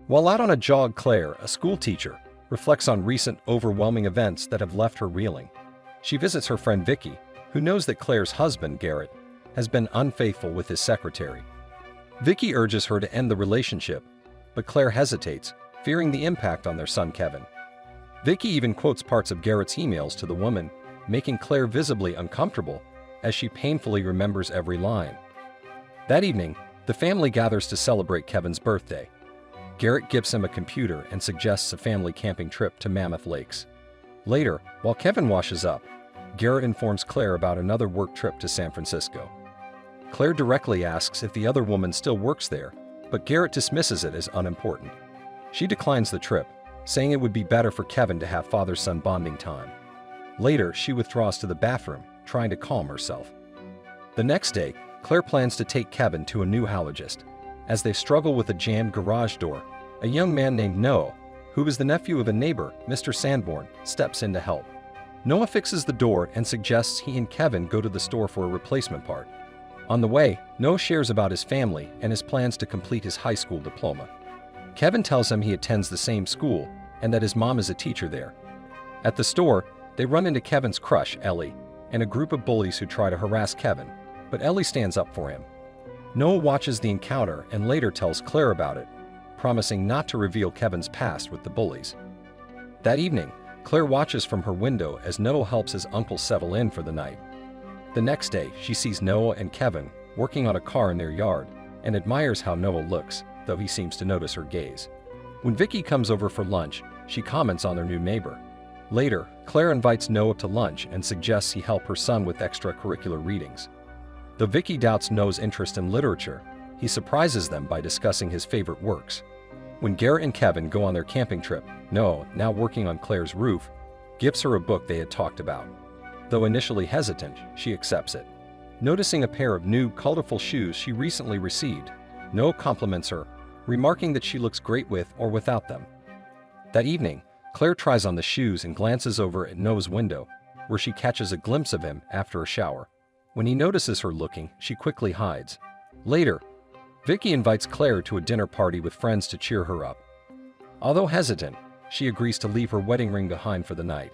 While out on a jog, Claire, a school teacher, reflects on recent overwhelming events that have left her reeling. She visits her friend Vicky, who knows that Claire's husband, Garrett, has been unfaithful with his secretary. Vicky urges her to end the relationship, but Claire hesitates, fearing the impact on their son Kevin. Vicky even quotes parts of Garrett's emails to the woman, making Claire visibly uncomfortable as she painfully remembers every line. That evening, the family gathers to celebrate Kevin's birthday. Garrett gives him a computer and suggests a family camping trip to Mammoth Lakes. Later, while Kevin washes up, Garrett informs Claire about another work trip to San Francisco. Claire directly asks if the other woman still works there, but Garrett dismisses it as unimportant. She declines the trip, saying it would be better for Kevin to have father-son bonding time. Later, she withdraws to the bathroom, trying to calm herself. The next day, Claire plans to take Kevin to a new neurologist. As they struggle with a jammed garage door, a young man named Noah, who is the nephew of a neighbor, Mr. Sanborn, steps in to help. Noah fixes the door and suggests he and Kevin go to the store for a replacement part. On the way, Noah shares about his family and his plans to complete his high school diploma. Kevin tells him he attends the same school and that his mom is a teacher there. At the store, they run into Kevin's crush, Ellie, and a group of bullies who try to harass Kevin, but Ellie stands up for him. Noah watches the encounter and later tells Claire about it, promising not to reveal Kevin's past with the bullies. That evening, Claire watches from her window as Noah helps his uncle settle in for the night. The next day, she sees Noah and Kevin working on a car in their yard and admires how Noah looks, though he seems to notice her gaze. When Vicky comes over for lunch, she comments on their new neighbor. Later, Claire invites Noah to lunch and suggests he help her son with extracurricular readings. Though Vicky doubts Noah's interest in literature, he surprises them by discussing his favorite works. When Garrett and Kevin go on their camping trip, Noah, now working on Claire's roof, gives her a book they had talked about. Though initially hesitant, she accepts it. Noticing a pair of new, colorful shoes she recently received, Noah compliments her, remarking that she looks great with or without them. That evening, Claire tries on the shoes and glances over at Noah's window, where she catches a glimpse of him after a shower. When he notices her looking, she quickly hides. Later, Vicky invites Claire to a dinner party with friends to cheer her up. Although hesitant, she agrees to leave her wedding ring behind for the night.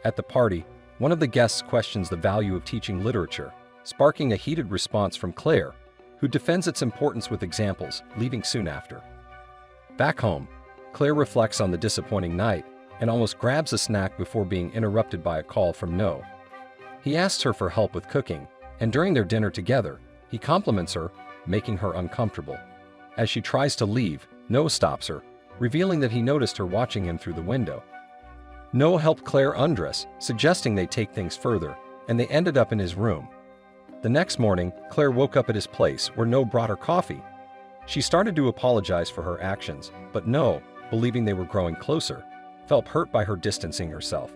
At the party, one of the guests questions the value of teaching literature, sparking a heated response from Claire, who defends its importance with examples, leaving soon after. Back home, Claire reflects on the disappointing night and almost grabs a snack before being interrupted by a call from Noah. He asks her for help with cooking, and during their dinner together, he compliments her, making her uncomfortable. As she tries to leave, Noah stops her, revealing that he noticed her watching him through the window. Noah helped Claire undress, suggesting they take things further, and they ended up in his room. The next morning, Claire woke up at his place where Noah brought her coffee. She started to apologize for her actions, but Noah, believing they were growing closer, felt hurt by her distancing herself.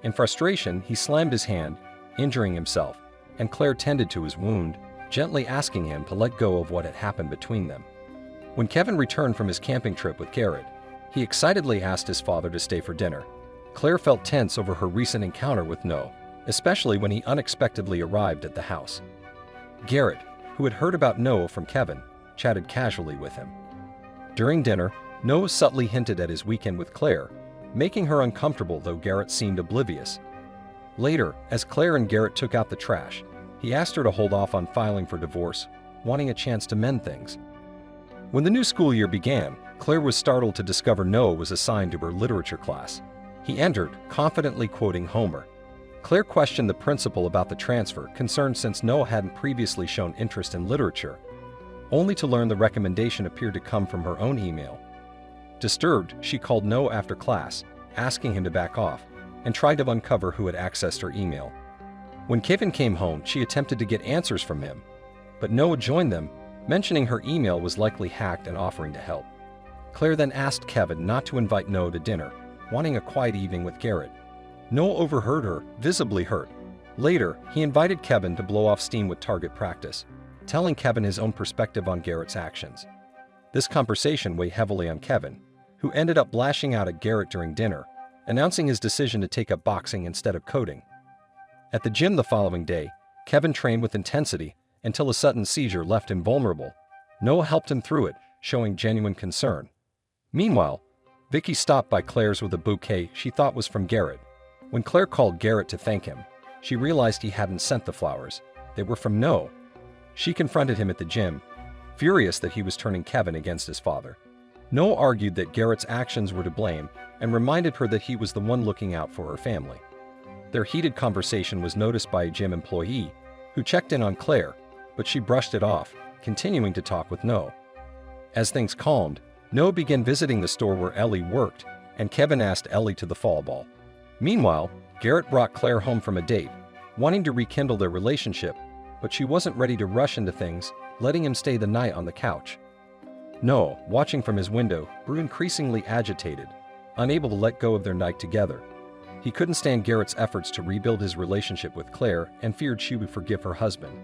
In frustration, he slammed his hand, injuring himself, and Claire tended to his wound, gently asking him to let go of what had happened between them. When Kevin returned from his camping trip with Garrett, he excitedly asked his father to stay for dinner. Claire felt tense over her recent encounter with Noah, especially when he unexpectedly arrived at the house. Garrett, who had heard about Noah from Kevin, chatted casually with him. During dinner, Noah subtly hinted at his weekend with Claire, making her uncomfortable, though Garrett seemed oblivious. Later, as Claire and Garrett took out the trash, he asked her to hold off on filing for divorce, wanting a chance to mend things. When the new school year began, Claire was startled to discover Noah was assigned to her literature class. He entered, confidently quoting Homer. Claire questioned the principal about the transfer, concerned since Noah hadn't previously shown interest in literature, only to learn the recommendation appeared to come from her own email. Disturbed, she called Noah after class, asking him to back off, and tried to uncover who had accessed her email. When Kevin came home, she attempted to get answers from him, but Noah joined them, mentioning her email was likely hacked and offering to help. Claire then asked Kevin not to invite Noah to dinner, wanting a quiet evening with Garrett. Noah overheard her, visibly hurt. Later, he invited Kevin to blow off steam with target practice, telling Kevin his own perspective on Garrett's actions. This conversation weighed heavily on Kevin, who ended up lashing out at Garrett during dinner, announcing his decision to take up boxing instead of coding. At the gym the following day, Kevin trained with intensity until a sudden seizure left him vulnerable. Noah helped him through it, showing genuine concern. Meanwhile, Vicky stopped by Claire's with a bouquet she thought was from Garrett. When Claire called Garrett to thank him, she realized he hadn't sent the flowers. They were from Noah. She confronted him at the gym, furious that he was turning Kevin against his father. Noah argued that Garrett's actions were to blame and reminded her that he was the one looking out for her family. Their heated conversation was noticed by a gym employee who checked in on Claire, but she brushed it off, continuing to talk with Noah. As things calmed, Noah began visiting the store where Ellie worked, and Kevin asked Ellie to the fall ball. Meanwhile, Garrett brought Claire home from a date, wanting to rekindle their relationship, but she wasn't ready to rush into things, letting him stay the night on the couch. Noah, watching from his window, grew increasingly agitated, unable to let go of their night together. He couldn't stand Garrett's efforts to rebuild his relationship with Claire and feared she would forgive her husband.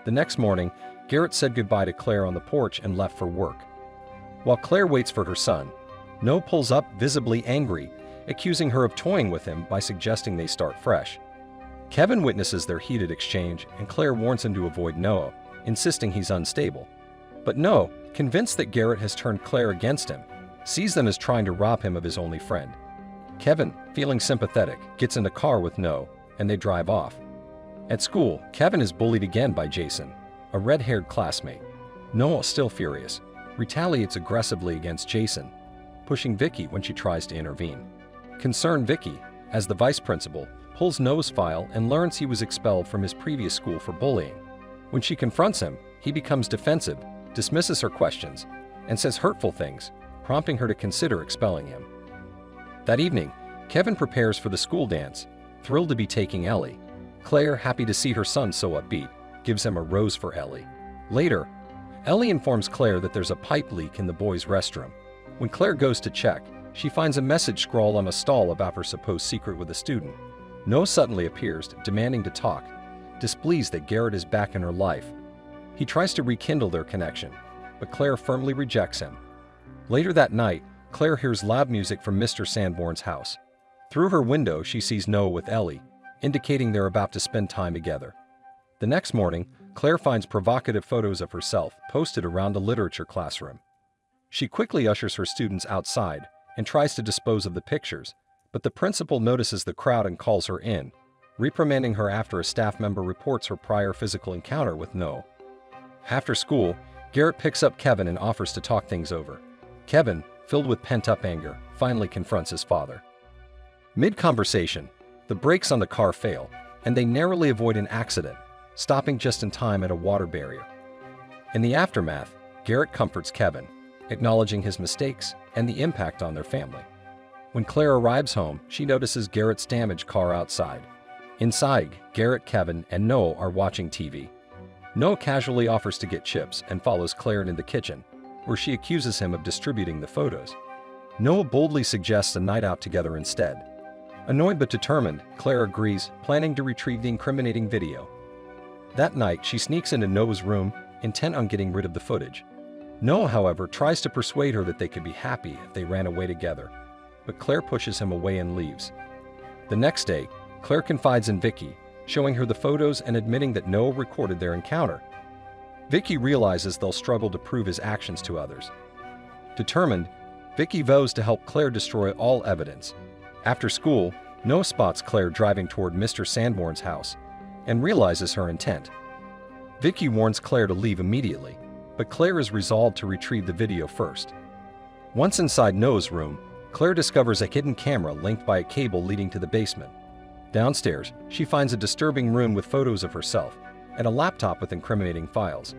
The next morning, Garrett said goodbye to Claire on the porch and left for work. While Claire waits for her son, Noah pulls up visibly angry, accusing her of toying with him by suggesting they start fresh. Kevin witnesses their heated exchange, and Claire warns him to avoid Noah, insisting he's unstable. But Noah, convinced that Garrett has turned Claire against him, sees them as trying to rob him of his only friend. Kevin, feeling sympathetic, gets in the car with Noah, and they drive off. At school, Kevin is bullied again by Jason, a red-haired classmate. Noah, still furious, retaliates aggressively against Jason, pushing Vicky when she tries to intervene. Concerned Vicky, as the vice principal, pulls Noah's file and learns he was expelled from his previous school for bullying. When she confronts him, he becomes defensive, dismisses her questions, and says hurtful things, prompting her to consider expelling him. That evening, Kevin prepares for the school dance, thrilled to be taking Ellie. Claire, happy to see her son so upbeat, gives him a rose for Ellie. Later, Ellie informs Claire that there's a pipe leak in the boys' restroom. When Claire goes to check, she finds a message scrawled on a stall about her supposed secret with a student. Noah suddenly appears, demanding to talk, displeased that Garrett is back in her life. He tries to rekindle their connection, but Claire firmly rejects him. Later that night, Claire hears loud music from Mr. Sanborn's house. Through her window, she sees Noah with Ellie, indicating they're about to spend time together. The next morning, Claire finds provocative photos of herself posted around a literature classroom. She quickly ushers her students outside and tries to dispose of the pictures, but the principal notices the crowd and calls her in, reprimanding her after a staff member reports her prior physical encounter with Noah. After school, Garrett picks up Kevin and offers to talk things over. Kevin, filled with pent-up anger, finally confronts his father. Mid-conversation, the brakes on the car fail, and they narrowly avoid an accident, stopping just in time at a water barrier. In the aftermath, Garrett comforts Kevin, acknowledging his mistakes and the impact on their family. When Claire arrives home, she notices Garrett's damaged car outside. Inside, Garrett, Kevin, and Noah are watching TV. Noah casually offers to get chips and follows Claire into the kitchen, where she accuses him of distributing the photos. Noah boldly suggests a night out together instead. Annoyed but determined, Claire agrees, planning to retrieve the incriminating video. That night, she sneaks into Noah's room, intent on getting rid of the footage. Noah, however, tries to persuade her that they could be happy if they ran away together, but Claire pushes him away and leaves. The next day, Claire confides in Vicky, showing her the photos and admitting that Noah recorded their encounter. Vicky realizes they'll struggle to prove his actions to others. Determined, Vicky vows to help Claire destroy all evidence. After school, Noah spots Claire driving toward Mr. Sanborn's house and realizes her intent. Vicky warns Claire to leave immediately, but Claire is resolved to retrieve the video first. Once inside Noah's room, Claire discovers a hidden camera linked by a cable leading to the basement. Downstairs, she finds a disturbing room with photos of herself and a laptop with incriminating files.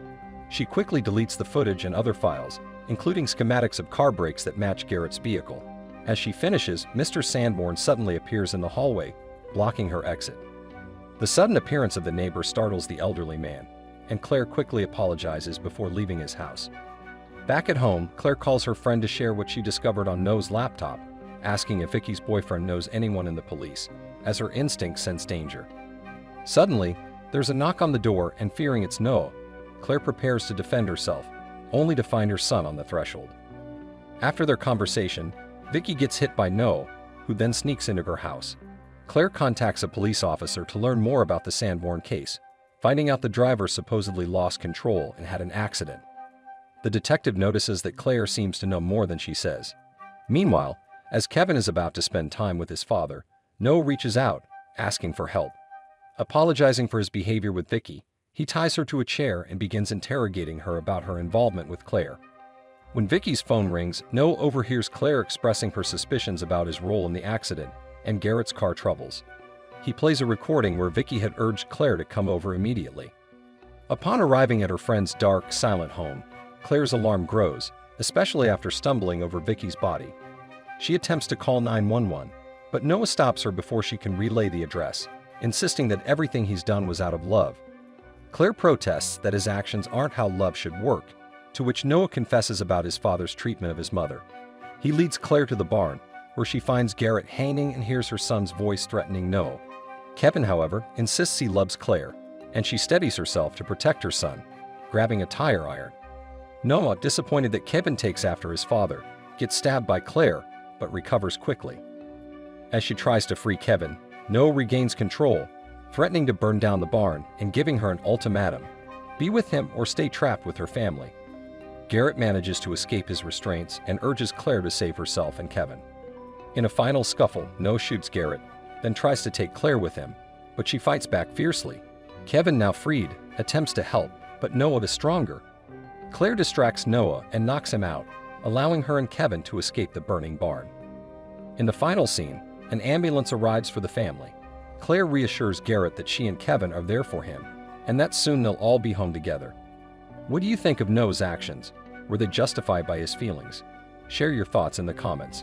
She quickly deletes the footage and other files, including schematics of car brakes that match Garrett's vehicle. As she finishes, Mr. Sanborn suddenly appears in the hallway, blocking her exit. The sudden appearance of the neighbor startles the elderly man, and Claire quickly apologizes before leaving his house. Back at home, Claire calls her friend to share what she discovered on Noah's laptop, asking if Vicky's boyfriend knows anyone in the police, as her instincts sense danger. Suddenly, there's a knock on the door, and fearing it's Noah, Claire prepares to defend herself, only to find her son on the threshold. After their conversation, Vicky gets hit by Noah, who then sneaks into her house. Claire contacts a police officer to learn more about the Sanborn case, finding out the driver supposedly lost control and had an accident. The detective notices that Claire seems to know more than she says, Meanwhile, as Kevin is about to spend time with his father, Noah reaches out, asking for help. Apologizing for his behavior with Vicky, he ties her to a chair and begins interrogating her about her involvement with Claire. When Vicky's phone rings, Noah overhears Claire expressing her suspicions about his role in the accident and Garrett's car troubles. He plays a recording where Vicky had urged Claire to come over immediately. Upon arriving at her friend's dark, silent home, Claire's alarm grows, especially after stumbling over Vicky's body. She attempts to call 911, but Noah stops her before she can relay the address, insisting that everything he's done was out of love. Claire protests that his actions aren't how love should work, to which Noah confesses about his father's treatment of his mother. He leads Claire to the barn, where she finds Garrett hanging and hears her son's voice threatening Noah. Kevin, however, insists he loves Claire, and she steadies herself to protect her son, grabbing a tire iron. Noah, disappointed that Kevin takes after his father, gets stabbed by Claire, but recovers quickly. As she tries to free Kevin, Noah regains control, threatening to burn down the barn and giving her an ultimatum: be with him or stay trapped with her family. Garrett manages to escape his restraints and urges Claire to save herself and Kevin. In a final scuffle, Noah shoots Garrett, then tries to take Claire with him, but she fights back fiercely. Kevin, now freed, attempts to help, but Noah is stronger. Claire distracts Noah and knocks him out, allowing her and Kevin to escape the burning barn. In the final scene, an ambulance arrives for the family. Claire reassures Garrett that she and Kevin are there for him, and that soon they'll all be home together. What do you think of Noah's actions? Were they justified by his feelings? Share your thoughts in the comments.